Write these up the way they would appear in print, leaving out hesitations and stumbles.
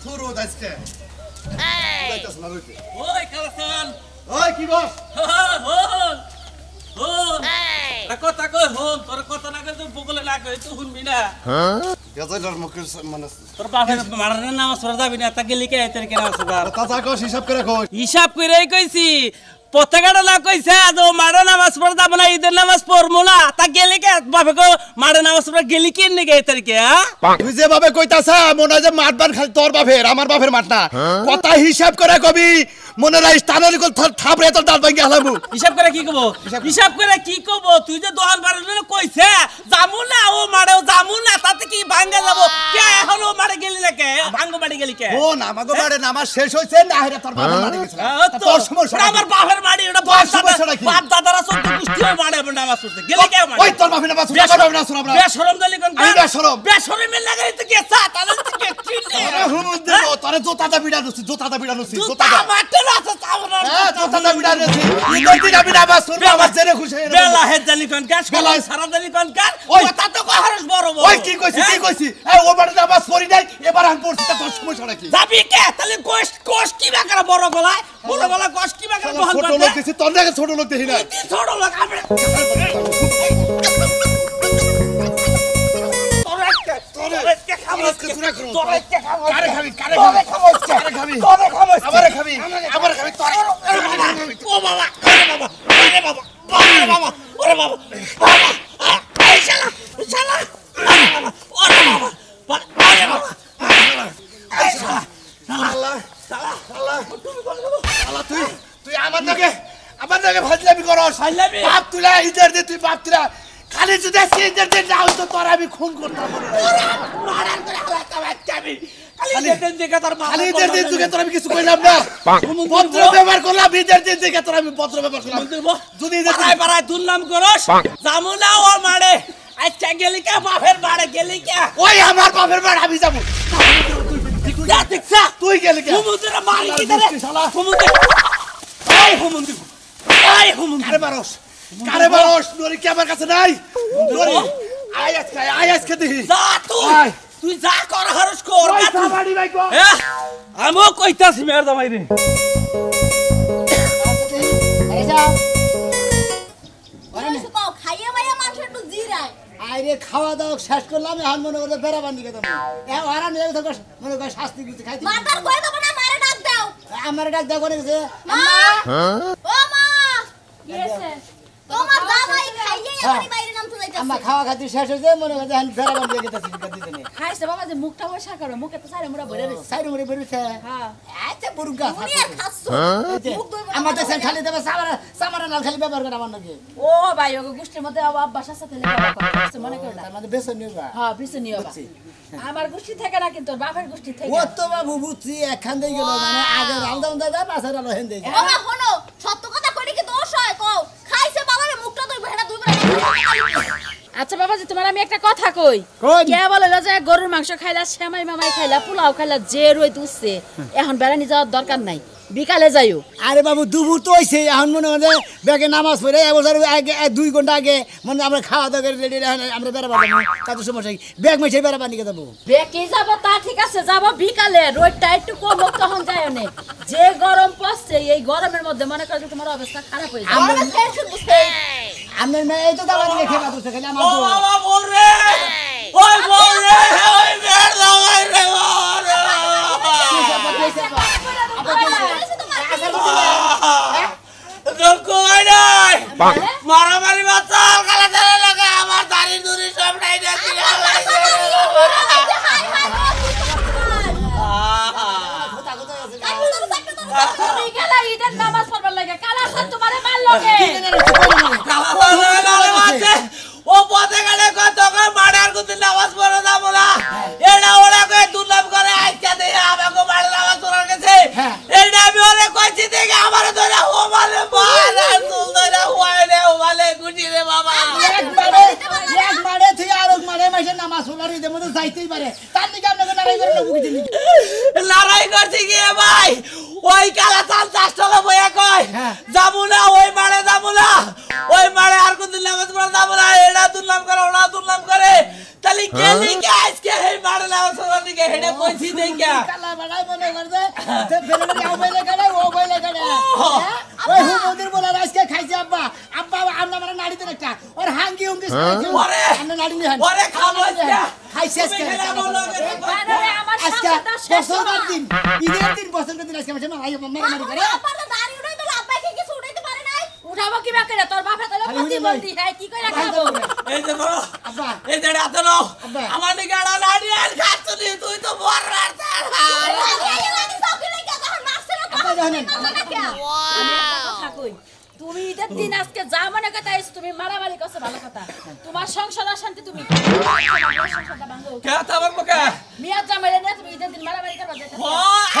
শুরু আজকে যাইতাছ না রইতে ওই কালাসান ওই কি বস হন কথা কই হন তোর কথা না কই তো বগলে না কই তুই শুনবি না গজাইলার মুখের মানে তোর বাপের মারার নামাজ পড়া যাবি না তা গেলি কে এতের কেন সুগার তাজা কস হিসাব করে কই হিসাব কইরাই কইছি পতাকাটা না কইছে আজ মারা নামাজ পড়া যাব না ঈদের নামাজ পড়মু না তা গেলি কে বাপে কো মারা নামাজ পড়া গেলি কি নে গে এতের কে তুই যে ভাবে কইতাছা মনে হয় যে মাঠবান খালি তোর বাপের আমার বাপের মাঠ না কথা হিসাব করে কবি মনে রাইস টানালি কল থাপড়ে তোর দাঁত ভাঙি হালাবো হিসাব করে কি কব হিসাব করে কি কব তুই যে দোকান বাড়ি কইছে জামু না ও মারেও জামু না তাতে কি ভাঙা যাব কে এখন ও মারে গেলি না কে ভাঙ্গো বাড়ি গেলি কে ও না আমাগো বাড়ি নামাজ শেষ হইছে না হেরে তোর বাপের বাড়ি গেছিল তোর সমস্যা আমার বাপের বাড়ি ওটা বাপ দাদারা সব কুষ্টি মারে নামাজ পড়তে গেলি কে ওই তোর বাপের নামাজ পড়তে পারবে না শোনা বেশরম দলি কোন বেশরম বেশরমের লাগাই তো কে চা তাহলে তো কে চিনে আরে হুমুন দেব তোরে জোতাটা বিড়া নছি জোতাটা জোতাটা মারতে রাতে চামড়া জোতাটা বিড়া নছি ঈদের দিন আমি নামাজ পড়ব আমার জেনে খুশি হয়ে বেলা হে দলি কোন কাজ বেলা সারা দলি কোন কাজ কথা তো কহারস বড় বড় ওই কি কইছি এই ও বাড়ি নামাজ পড়ি নাই এবার আমি পড়ছি তা তোর সমস্যা কি যাবি কে তাহলে কোষ কি বাকরা বড় গলায় কোষ কি বাকরা বহন ছোট লোক দিছি তোর নাকি ছোট লোক দেখি না তুই ছোট লোক আমরা তুই আমার নাকি ফাজলামি করস বাপ তুলা ঈদের দিন তুই বাপ তুলা খালি যদি ঈদের দিন না হইতো তোর আমি খুন করতাম খালি ঈদের দিন তুই তোর আমি কিছু কইলাম না পত্র ব্যবহার করলাম ঈদের দিন থেকে তোর আমি পত্র ব্যবহার করলাম যদি ঈদের দিন পাড়ায় দুর্নাম করস যামু না ও মারে আচ্ছা গেলি কে বাপের বাড়ি গেলি কে ওই আমার বাপের বাড়ি আমি যাবো তুই গেলি কে হুমুন্দিরা মারি কি ধরে হুমুন্দির এই হুমুন্দির এই হুমুন্দির কারে বারস নরি কি আমার কাছে নাই নরি আয়াস কে দেখি যা তুই যা কর হরস কর বাড়ি ভাই গো আমো কইতাছি মের জামাই রে আরে যাও ওরে সুপাও খাইয়া মাইয়া মানুষ একটু জিরায় আরে খাওয়া দাওয়া শেষ করলাম এখন মনে করে বেড়া বান্ধি কে দেব এ ওরা নিয়ে তো মনে করে শাস্তি দিতে খাইতে মারদার কই দেব না মারে ডাক দাও আমারে ডাক দাও করে গেছে মা ও মা ইয়েছে তোমার জামাই খাইয়ে এখনি বাইরে নামতে যাইতাছে আম্মা খাওয়া খাতি শেষ হইছে মনে করে এখন বেড়া বান্ধি গেতাছি দিতে নে খাইছে বাবা যে মুখটা বসা করো মুখে তো সাইরে মুড়া ভরে রইছে সাইরে মুড়ে ভরে রইছে হ্যাঁ আচ্ছা বুরগা তুমি আর খাচ্ছো মুখ দই আমাদের সেন খালি দেবে সামারা লাল খালি ব্যবহার করে আমার নাকি ও ভাই ওগো গোষ্ঠীর মধ্যে আব্বাসার সাথে লেখা করছে মনে করো না তার মধ্যে বেসন নিবা হ্যাঁ বেসন নিবা আমার গোষ্ঠী থেকে না কিন্তু বাপের গোষ্ঠী থেকে ও তো বাবু বুঝছি একখান দেই গেল মানে আগে রালদা উন্দা যায় পাছার আলো হেন দেই বাবা শোনো সত্য কথা কইনি কি দোষ হয় কও খাইছে বাবারে মুখটা দই ভেড়া দুই করে আচ্ছা বাবাজি তোমার আমি একটা কথা কই কে বলে যে গরুর মাংস খাইলা সেমাই মামাই খাইলা পোলাও খাইলা যে রই দুসছে এখন বেড়ানি যাওয়ার দরকার নাই বিকালে যাইও আরে বাবু দুপুর তো হইছে এখন মনে হয় ব্যাগে নামাজ পড়ে এবছর আগে 2 ঘন্টা আগে মানে আমরা খাওয়া দাওয়া করে রেডি আমরা বেড়াবো কত সমস্যা ব্যাগ মেছে বেড়াবা নিয়ে যাবো বেকে যাব তা ঠিক আছে যাব বিকালে রোদটা একটু কম তখন যাইও নে যে গরম পড়ছে এই গরমের মধ্যে মনে করো যে তোমার অবস্থা খারাপ হয়ে যাবে আমরা টেনশন বুঝতে আমরা না এই তো দাবা নিয়ে খেলা করতে খালি আমার ও বাবা বল রে ওই বল রে ওই বের লাগাই রে মারামারি বাচ্চাল কালা চালা লাগা আমার দাড়ি দুরি সব নাই দেখি বিকালে ঈদের নামাজ পড়বার লাগে কালা সাত তোমারে মারলো কে ও পথে গেলে কত মারার কুতি নামাজ পড়ে যাব না এডা ওরা কই দুর্নাম করে আইকা দে আমাকে মারা নামাজ পড়ার গেছে এডা আমি ওরে কইছি দেখে আমারে ধরে ও মানে মারা তুল ধরে ওয়াইলে ও মানে গুটি রে বাবা এক মারে তুই আর এক মারে মাসে নামাজ পড়ার ঈদের মধ্যে যাইতেই পারে তার দিকে আপনাকে লড়াই করে বুঝি দিলি লড়াই করছি কি ভাই ওই কালা চাল চাষটা বইয়া কয় যাবো না ওই মারে যাবো না ওই মারে আর কোন নামাজ পড়া যাবো না এডা দুর্নাম করে ওরা দুর্নাম করে তাহলে গেলি কে আজকে এই মারে লাও সোনা দিকে হেডে কইছি দেইকা কালা বাড়াই মনে করছে যে বেলবেলি আও বাইলে গেলে ও বাইলে গেলে ওই হুমুদির বলে আজকে খাইছে আব্বা আব্বা আমরা মানে নাড়িতে একটা ওর হাঙ্গি হুঙ্গি ওরে আমরা নাড়ি নিয়ে ওরে খাবো আজকে খাইছে আজকে বানরে আমার আজকে সংসারটা শেষ বছর করো। দিন ঈদের দিন বছর দিন আজকে মারামারি করে আব্বা তো দাড়ি উঠাই তো আব্বা কি কিছু উঠাইতে পারে নাই উঠাবো কি বাকে তোর বাপে তাহলে প্রতিবন্ধী হ্যাঁ কি কইরা খাবো এই যে বড় আব্বা এই যে রাতে নাও আব্বা। আমার দিকে আড়া নাড়ি আর খাচ্ছি তুই তো বড় রাতে আব্বা জানেন কথা কই তুমি ঈদের দিন আজকে যা মনে কথা আইছ তুমি মারামারি করছো ভালো কথা তোমার সংসার শান্তি তুমি সংসারটা ভাঙো কে তাবার মুখে মিয়া জামাইলে নিয়ে তুমি ঈদের দিন মারামারি করবা যেতে ও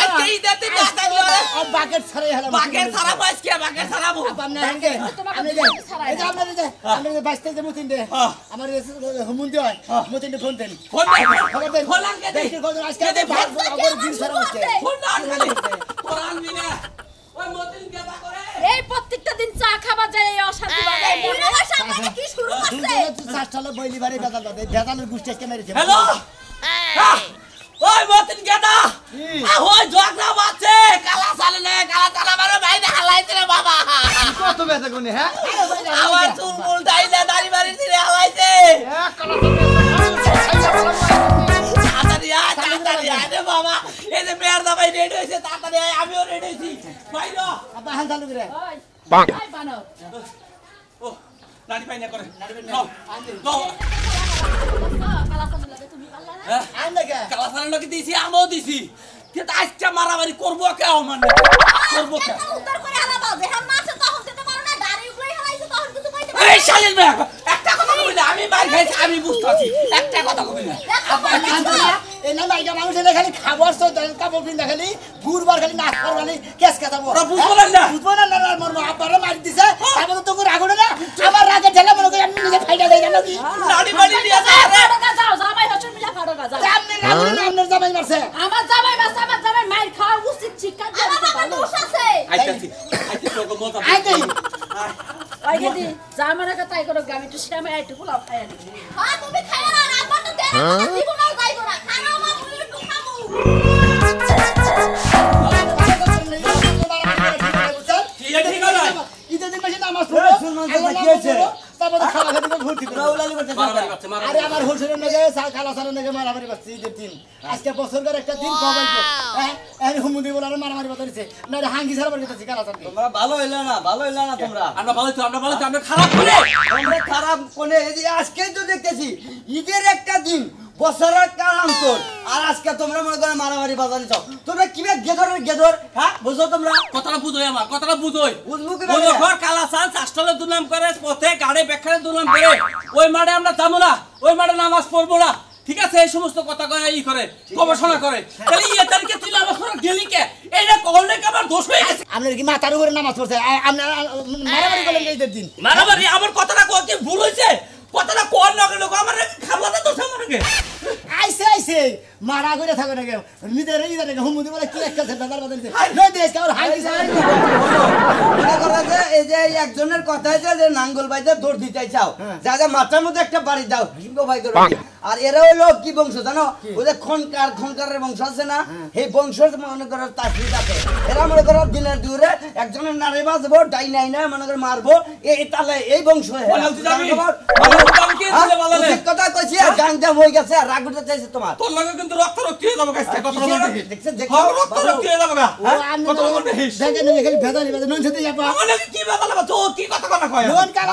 আজকে ঈদের দিন রাতে গেলে বাকেট ছাড়াই হলো বাকের সারা বাস কে বাকের সারা বউ আপনি হেঙ্গে আপনি যে এই যে আপনার যে আপনি যে বাইসতে যে মুতিন দে আমার হুমুন্দি হয় মুতিন ফোন দেন ফোন খবর দেন ফোন আনকে দে দেখি কোন আজকে ভাগ আগর দিন সারা হচ্ছে ফোন আনকে কোরআন দিনে ওই মতিন কেদা করে এই প্রত্যেকটা দিন চা খাবা যায় এই অশান্তি বাজায় বুড়া সামনে কি শুরু করছে তুই সাতটালে বইলি বাড়ি বেদাল দে বেদালের গুষ্টি আজকে মেরেছে হ্যালো ওই মতিন কেদা ওই জগনা বাচ্চে কালা চালা মানে বাইরে হালাইছে রে বাবা কত বেচা কোনে হ্যাঁ আমার চুল মুল ডাইলে দাড়ি বাড়ি ছিঁড়ে হালাইছে তাড়াতাড়ি আয় রে বাবা এই যে মেয়ের দাবাই রেডি হয়েছে তাড়াতাড়ি আয় আমিও রেডি হয়েছি বাইরে আব্বা হাল চালু করে ওই আই বানো ও নাড়ি পাই না করে কালা সামনে তুমি পারলা না আন লাগে কালা সালের লোকে দিয়েছি আমিও দিছি কিন্তু আজকে মারামারি করবো কেউ মানে করবো কে উত্তর করে আলাদা যে হ্যাঁ মাসে তখন দিতে পারো না দাড়ি উগলাই হালাইছে তখন কিছু কইতে এই শালিল মেয়ে একটা কথা কবি না আমি মার খাইছি আমি বুঝতেছি একটা কথা কবি না এই না মাইকা মানুষ এনে খালি খাবার সব কাপড় পিন খালি ঘুরবার খালি নাচ করবানি কেস কাটাবো ওরা বুঝবো না বুঝবো না না মরবো আব্বারে মারি দিছে তারপরে তো রাখো না আমার রাগে ঠেলা মনে করি আমি নিজে ফাইটা দেই জানো কি নাড়ি বাড়ি দিয়ে যা রে ফাড়কা যাও জামাই হচ্ছে মিলা ফাড়কা যাও আপনি রাখো না আপনার জামাই মারছে আমার জামাই বাস আমার জামাই মাইর খাওয়া উচিত শিক্ষা দিয়ে আমার বাবা দোষ আছে আইতাছি তোকে মজা আই দেই ওই গেদি জামানা কথা করো আমি তো শ্যামে আইটু পোলাও খাইয়া দিই হ্যাঁ তুমি খাইয়া না আব্বা তো দেন জীবনও যাইবো না খানা মা বলে একটু খামু ঠিক আছে ঈদের দিন মাসে নামাজ পড়বো তারপরে খাওয়া খাওয়া ঘুরতে মারামারি করছে আরে আমার হোলসেলের নাকি খালা সালের নাকি মারামারি করছে ঈদের দিন আজকে বছরকার একটা দিন কমাইবো হ্যাঁ হুমুদি বলে মারামারি বাতাইছে না হাঙ্গি ছাড়া বাড়ি করতেছি খালা সাল তোমরা ভালো হইলো না তোমরা আমরা ভালো তো আমরা খারাপ করে তোমরা খারাপ কোনে এই যে আজকেই তো দেখতেছি ঈদের একটা দিন বছরের কালান্তর আর আজকে তোমরা মনে করো মারামারি বাজারে যাও তোমরা কিভাবে গেদর হ্যাঁ বুঝো তোমরা কথাটা বুঝোই আমার কথাটা বুঝোই বুঝবো কি ওই ঘর কালা সাল চাষতলে দুর্নাম করে পথে গাড়ে বেখারে দুর্নাম করে ওই মাঠে আমরা যাবো না ওই মাঠে নামাজ পড়বো না ঠিক আছে এই সমস্ত কথা কয় ই করে গবেষণা করে তাহলে ইয়ে তারিখে তুই নামাজ পড়া গেলি কে এইটা কলনে কি আমার দোষ হয়ে গেছে আপনার কি মাথার উপরে নামাজ পড়ছে আপনার মারামারি করলেন ঈদের দিন মারামারি আমার কথাটা কত ভুল হয়েছে কথাটা কোন লোক আমার খাবলা তো সামনে আইছে মারা করে থাকো নাকি নিজের ঈদের নাকি হুমুদি বলে কি একটা বেদার বাতাইছে নয় দেশ কার হাঙ্গি ছাড়া মনে করো যে এই যে এই একজনের কথা আছে যে নাঙ্গল বাইতে দৌড় দিতে চাও যা যা মাথার মধ্যে একটা বাড়ি দাও হিংগো ভাই করে আর এরা হলো কি বংশ জানো ওই যে খনকারের বংশ আছে না এই বংশ মনে করো তাসরিত আছে এরা মনে করো দিনের দূরে একজনের নারে বাজবো ডাই নাই না মনে করে মারবো এই তালে এই বংশ কথা কইছি আর গাঞ্জাম হয়ে গেছে আর রাগ উঠতে চাইছে তোমার তোর লাগে কিন্তু রক্ত রক্ত হয়ে যাবে গাছটা কথা বলতে দেখছেন রক্ত রক্ত হয়ে যাবে না কথা বলতে দেখেন খালি ভেদালি ভেদা নন সাথে যাবা আমার লাগে কি কথা বলবা তো কি কথা কথা কয় নন কালা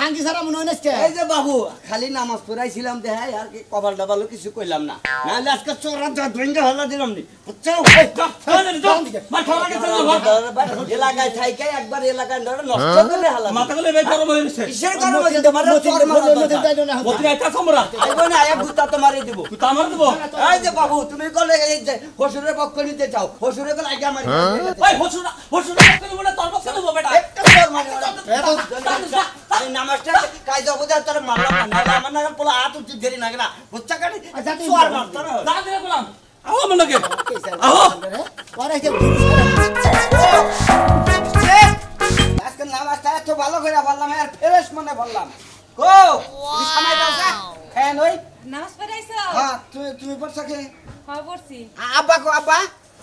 হাঙ্গি ছাড়া মনে হয় না এই যে বাবু খালি নামাজ পড়াইছিলাম দেখ আর কি কপাল ডাবালো কিছু কইলাম না নাহলে আজকে চোরা ধরে হল্লা দিলাম নি বুঝছো এলাকায় থাইকে একবার এলাকায় ধরে নষ্ট করে হালা মাথা গলে বের করব হইছে কিসের কারণে বলতে তোমার চোর মারা মতি আইতা সমরা আইবো না এক গুতা তো মারি দেব তুই তামার দেব এই যে বাবু তুমি কলে এই যে হসুরের পক্ষ নিতে চাও হসুরের কলে আইগা মারি ওই হসুরা পক্ষ বলে তোর পক্ষ দেব বেটা একটা চোর মারি এই নামাজটা কায়দা বুঝা তোর মারলাম না আমার না পোলা হাত উঠতে দেরি না না বুঝছা কাটি চোর মারতো না দাঁড়া দিয়ে বললাম আও আমার লাগে আও পরে যে আজকে নামাজটা এত ভালো করে বললাম আর ফ্রেশ মনে বললাম কো তুমি সময় দাও হ্যাঁ নই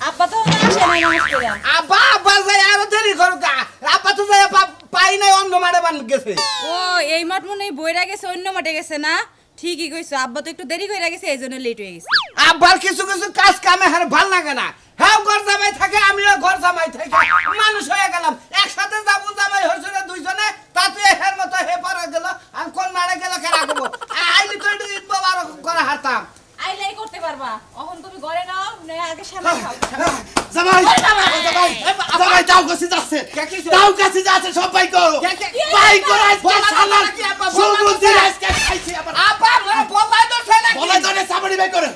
আব্বা তো আসে না নমস্কার আব্বা আব্বা যাই আর দেরি করো কা আব্বা তো যাই পাই নাই অন্য মাঠে বান গেছে ও এই মাঠ মনে বইরা গেছে অন্য মাঠে গেছে না ঠিকই কইছো আব্বা তো একটু দেরি কইরা গেছে এইজন্য লেট হয়ে গেছে আব্বার কিছু কিছু কাজ কামে হার ভাল লাগে না হ্যাঁ ঘর জামাই থাকে আমিও ঘর জামাই থাকি মানুষ হয়ে গেলাম একসাথে যাবো জামাই হইছে দুইজনে তাতে হের মতো হে পারা গেল আমি কোন মারে গেল কেন রাখবো আইলি তো একটু ঈদ বাবার করে হারতাম আইলাই করতে পারবা এখন তুমি ঘরে নাও নে আগে সামনে খাও জামাই জামাই দাও কাছে যাচ্ছে দাও কাছে যাচ্ছে সব বাই করো বাই করো আজকে শালা সুবুদ্ধি আজকে খাইছি আব্বা বলাই তো ছেলে বলে ধরে সাবড়ি বাই করে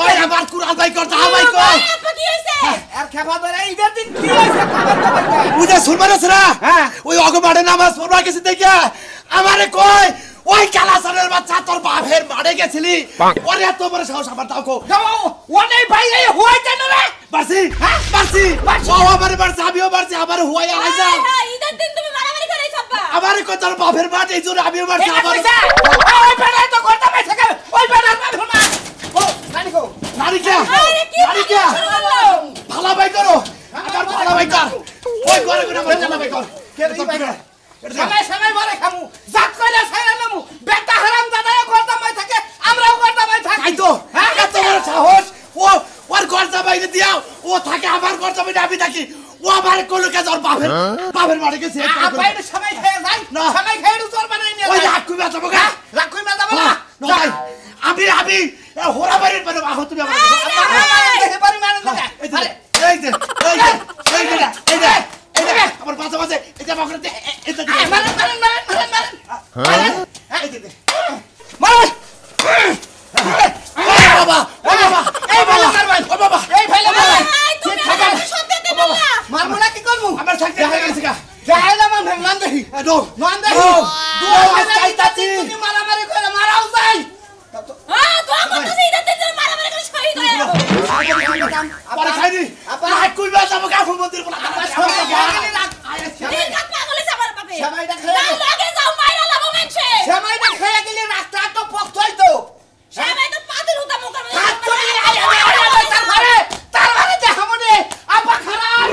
ওই আবার কুরআন বাই করতে হাবাই কর আব্বা কি হইছে আর খেপা ধরে ঈদের দিন কি হইছে খবর তো বলতে বুঝা সুরমার আছে হ্যাঁ ওই অগমাড়ে নামাজ পড়বা গেছে দেখে আমারে কই ওই কালাসারের বাচ্চা তোর বাপের মারে গেছিলি ওরে এত বড় সাহস আমার দাও কো যাও ওনে ভাই এই হইছে না রে বাসি বাসি ও আমারে বাসি আমিও বাসি আমার হুয়াই আলাই যা হ্যাঁ ঈদের দিন তুমি মারামারি করাইছ আব্বা আমারে কই তোর বাপের মাঠ এই জন্য আমিও বাসি আমার ওই বেড়া তো করতে পারছে কে ওই বেড়া বাপের মা ও নানি কো নারিকা আরে কি নারিকা ভালো বাই করো আমার ভালো বাই কর ওই করে করে আমার ভালো বাই কর কে বাই কর সময় সময় বলে খামু জাত কইরা ছাইরা নামু বেটা হারাম দাদাও করতে পাই থাকে আমরাও করতে পাই থাকি তাই তো এত বড় সাহস ও ওর গর্জা বাইরে দিয়াও ও থাকে আমার গর্জা বাইরে আমি থাকি ও আমার কোলো কাজ ওর বাপের মারে গেছে বাইরে সময় খেয়ে যাই সময় খেয়ে চোর বানাই নিয়ে ওই রাখ কই বাঁচাবো গা রাখ কই যাবো না নয় আমি হোরা বাড়ির মানে বাহো তুমি আমার দেখে পারি মানে এই যে এই যে এই যে এই যে এই যে আমার বাঁচা বাঁচে এটা বকরে দে এটা দে মারেন মারেন মারেন মারেন মারেন এই যে মারেন ও বাবা এই ফেলে মারবেন ও বাবা এই ফেলে মারবেন তুমি আমার সত্যি দিতে বললা মারবো না কি করবো আমার সাথে হয়ে গেছে গা যাইলা মান মান দেখি নো মান দেখি তুমি মারামারি করে মারাও যাই হ্যাঁ তো করতেছি ঈদের দিন তুমি মারামারি করে শহীদ হয়ে যাবো পরে খাইনি রাখ কই বাঁচাবো গা ফুল মন্দির বলা দিন কাট পাগলে যাবার পাবে সময়টা খেয়ে যাও লাগে যাও মাইরা লাবো মানছে সময়টা খেয়ে গেলে রাস্তা তো পক্ষ হইতো সবাই তো পাতির উতা মুখ করে তার মানে দেখামনে আপা খারাপ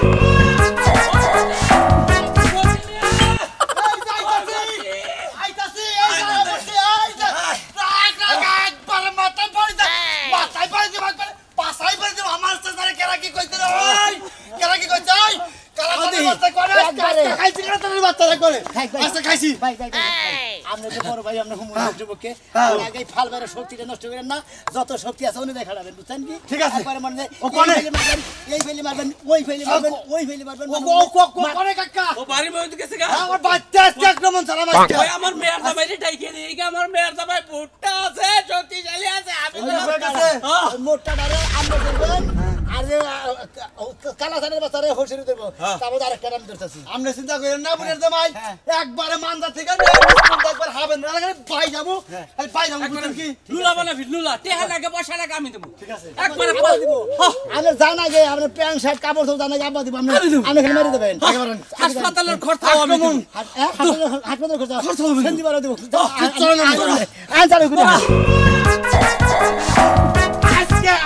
যত শক্তি আছে উনি দেখা যাবেন বুঝছেন কি ঠিক আছে। একবারে মানে ও কোনে? এই ফেলি মারবেন ওই ফেলি মারবেন ওই ফেলি মারবেন কোনে কাকা ও বাড়ি মধ্যে গেছে গা আমার বাচ্চা আজকে আক্রমণ চালাম আজকে ওই আমার মেয়ের জামাইরে ডাইকে দিয়ে কি আমার মেয়ের জামাই ভুট্টা আছে শক্তিশালী আছে আমি তো মোটটা ধরে আমরা করবেন আর যে কালাসানের বাচ্চারে হোসেরি দেবো তারপর আরেকটা নাম ধরতেছি আপনি চিন্তা করেন না বুনের জামাই একবারে মানদা থেকে একবার হাবেন না লাগে পাই যাবো খালি পাই যাবো বুঝছেন কি লুলা বানা ফির লুলা টেহা লাগে পয়সা লাগে আমি দেবো ঠিক আছে একবারে আবার দিব আমি জান আগে আপনি প্যান্ট শার্ট কাপড় সব জান আগে আবার দিব আপনি খালি মেরে দেবেন হাসপাতালের খরচা আমি দেবো হাসপাতাল খরচ সেন্দি বাড়া দিব আনসার করে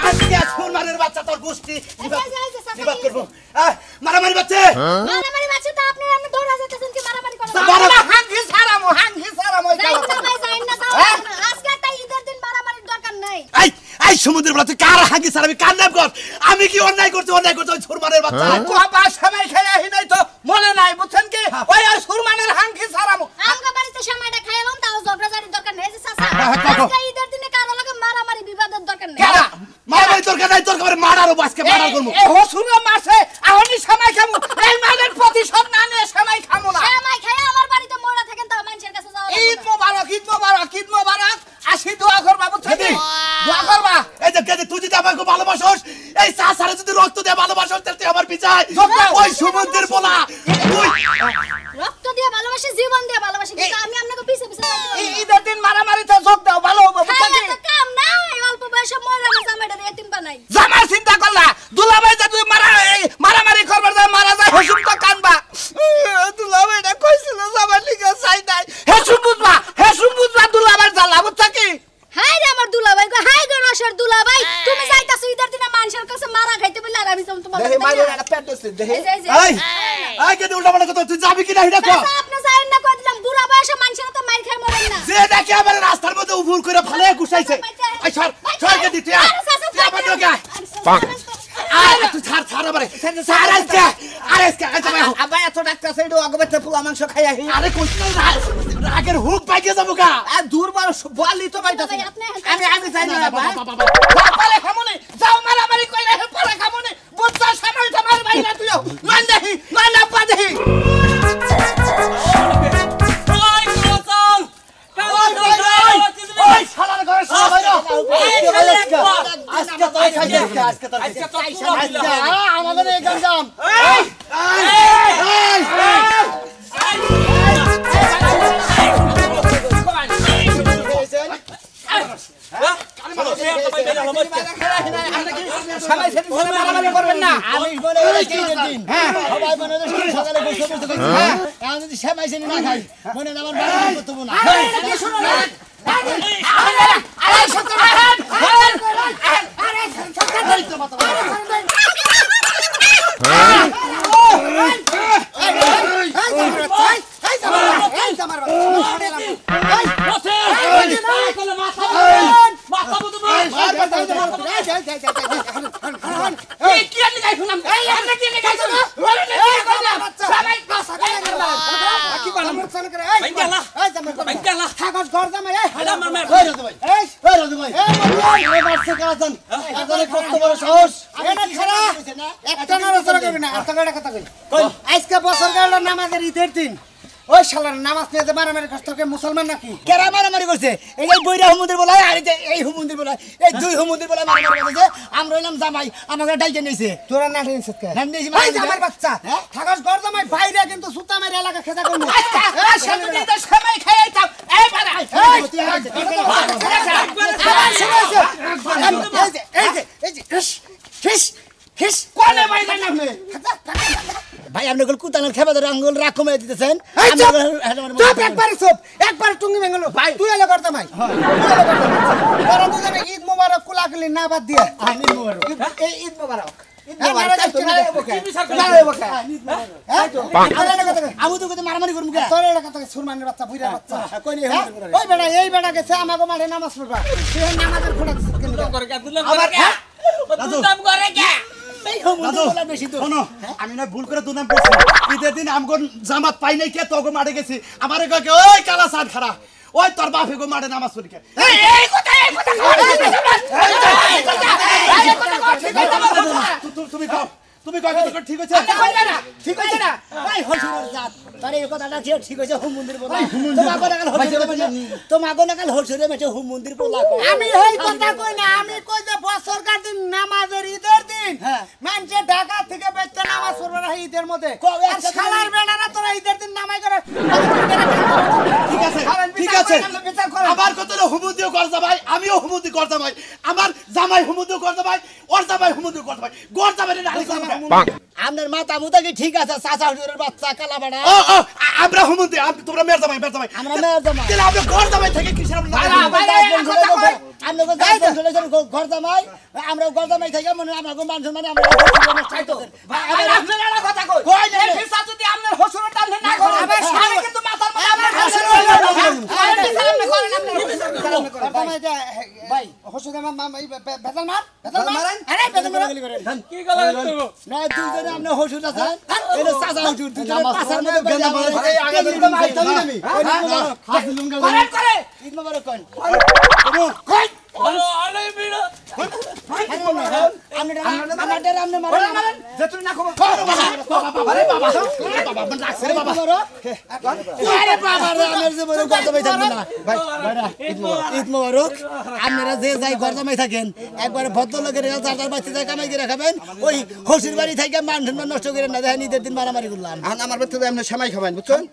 আজকে সোনারের বাচ্চা তোর গোষ্ঠী বিবাদ করবো মারামারি বাচ্চা মারামারি মারছে তো আপনি আপনি দৌড়া যাইতেছেন কি মারামারি করেন হাঙ্গি সারামো যাইন না ভাই যাইন না তো আজকে একটা ঈদের দিন মারামারির দরকার নাই এই সমুদ্রের বাচ্চা কার হাঙ্গি সারাবি কার নাম কর আমি কি অন্যায় করছি ওই সুরমানের বাচ্চা কোবা সময় খেয়ে আহি নাই তো মনে নাই বুঝছেন কি ওই আর সুরমানের হাঙ্গি সারামো আমগা বাড়িতে সময়টা খাইলাম তাও ঝগড়াঝাড়ির দরকার নেই যে চাচা আজকে ঈদের দিনে কারো লাগে মারামারি বিবাদের দরকার নেই মারামারি দরকার নাই দরকার মারারও আজকে মারার করবো এ হসুনো মাসে আহনি সময় খামু এই মালের প্রতিশোধ না নিয়ে সময় খামু না সময় খাই আমার বাড়িতে মোড়া থাকেন তাও মানুষের কাছে যাওয়া ঈদ মোবারক ঈদ মোবারক ঈদ মোবারক আসি দোয়া করবা বুঝছেন দোয়া করবা এই যে তুই যদি আমাকে ভালোবাসোস এই চাচারে যদি রক্ত দিয়ে ভালোবাসোস তাহলে তুই আমার পিছায় ওই সমুদ্রের বলা তুই রক্ত দিয়ে ভালোবাসি জীবন দিয়ে ভালোবাসি কিন্তু আমি আপনাকে পিছে পিছে যাইতে পারি না ঈদের দিন মারামারিতে যোগ দাও ভালো হবে বুঝছেন কি তো কাম না এই অল্প বয়সে মরে আমার জামাইটা এতিম বানাই জামার চিন্তা করলা দুলাভাই যে তুই মারামারি করবার যায় মারা যায় হসুম তো কানবা দুলাভাইটা কইছিল জামার লিগে চাই নাই হেসুম বুঝবা দুলাভাই জ্বালা বুঝছা কি হাই রে আমার দুলাভাই গো হাই গো রসের দুলাভাই তুমি যাইতাছো ঈদের দিনে মানুষের কাছে মারা খাইতে বলে আর আমি তোমার দেখি মাইরে একটা পেট আছে দেখি এই কেন উল্টা পাল্টা কথা তুই যাবি কি না এটা কো আপনি যাইন না কই দিলাম বুড়া বয়সে মানুষের তো মার খাই মরেন না যে দেখে আমার রাস্তার মধ্যে উফুর করে ফালে গুছাইছে এই সরকে দিতে তুই আবার দোকা আরে তুই ছাড় আমারে ছাড় আজকে আবার এত ডাক্তার সাইড আগে বেতে পোলা মাংস খাই আহি আরে কোন রাগের হুক পাইকে যাবো কা আর দূর বড় বলি তো পাইতাছি আমি যাই না ভাই পালে খামনে যাও মারামারি কইরা পালে খামনে বুঝছা সময় তোমার ভাই না তুইও মান দেহি মান না পা দেহি ওই শালার ঘরে সব বাইরে আজকে আমাদের এই গঞ্জাম আজকে বছর গেল নামাজের ঈদের দিন ওই শালার নামাজ নিয়ে মারামারি করতে মুসলমান নাকি কেরা মারামারি করছে এই বইরা হুমুদের বলায় আর এই হুমুদের বলায় এই দুই হুমুদের বলায় মারামারি করছে আমরা হইলাম জামাই আমাকে ডাইকে নিয়েছে তোরা না নিয়েছিস কে না নিয়েছি ভাই জামাই বাচ্চা থাকাস ঘর জামাই বাইরে কিন্তু সুতা মেরে এলাকা খেজা করব এই শালা দিতে সময় খাই আইতাম এই বাড়া এই যে খিস কোনে বাইরে নামে ভাই আপনি গল কুতানের খেবা ধরে আঙ্গুল রাখ কমে দিতেছেন চুপ একবার টুঙ্গি ভেঙলো ভাই তুই এলে করতে ভাই তোরা দুজনে ঈদ মোবারক কুলাকুলি না বাদ দিয়ে ঈদ মোবারক এই ঈদ মোবারক আমি তো মারামারি করবো তোর কথা সুরমানের বাচ্চা বুইরা বাচ্চা ওই বেটা এই বেটা গেছে আমাকে মাঠে নামাজ পড়বা সেই নামাজের খোলা আমি না ভুল করে দুনাম পড়ছি ঈদের দিন আমগো জামাত পাই নাই কে তোগো মাঠে গেছি আমারে কয় ওই কালা সাদ খারা ওই তোর বাপে গো মাঠে নামাজ পড়ি কে এই কথা তুমি কয় কথা ঠিক হইছে ঠিক হইছে না ভাই হসুরের জাত তারে এই কথাটা ঠিক হইছে হুম মন্দির বলা তোমাগো নাকাল হসুরে মেছে হুম মন্দির বলা আমি এই কথা কই না আমি কই যে বছরকার দিন নামাজের ঈদের দিন মানুষে ঢাকা থেকে বেচতে নামাজ পড়বে না ঈদের মধ্যে আর শালার বেড়ারা তোরা ঈদের দিন নামাজ করে ঠিক আছে আমার কত হুমুদিও করতে ভাই আমিও হুমুদি করতে ভাই আমার জামাই হুমুদিও করতে ভাই ওর জামাই হুমুদিও করতে ভাই গোর জামাই নালি করতে আপনার মাথা মুতা কি ঠিক আছে চাচা হুজুরের বাচ্চা কালা বাড়া আমরা হুমুদি তোমরা মেয়ের জামাই আমরা মেয়ের জামাই তাহলে আমরা গোর জামাই থেকে কিসের আমরা ঘর জামাই আমরা ঘর জামাই থেকে মনে আমাকে মান সম্মান আমরা চাইতো আপনারা কথা কই কই না ফিসা যদি আপনার হসুরের টান না করে আবার সামনে কিন্তু মাথার মধ্যে আপনার হসুর ভাই হসুরের বেতাল মারেন আরে বেতাল মারেন কি গলা করব না দুইজনে আপনি হসুর আছেন এর চাচা হুজুর দুইজনে পাছার মধ্যে বেলা মারে আগে দিতে মাইতাম আমি করে ঈদ মোবারক কোন কই বলো আলে বিড়া আপনি মারেন যেতুন না খবর আরে বাবা মন রাখছে রে বাবা আরে বাবা রে আমার যে বড় কথা বই থাকবে না ভাই ঈদ মোবারক আপনারা যে যাই ঘর জামাই থাকেন একবার ভদ্রলোকের চারটার বাচ্চা যায় কামাই করে খাবেন ওই হসির বাড়ি থেকে মান নষ্ট করে না দেখেন ঈদের দিন মারামারি করলাম আমার বাচ্চা এমনি সময় খাবেন বুঝছেন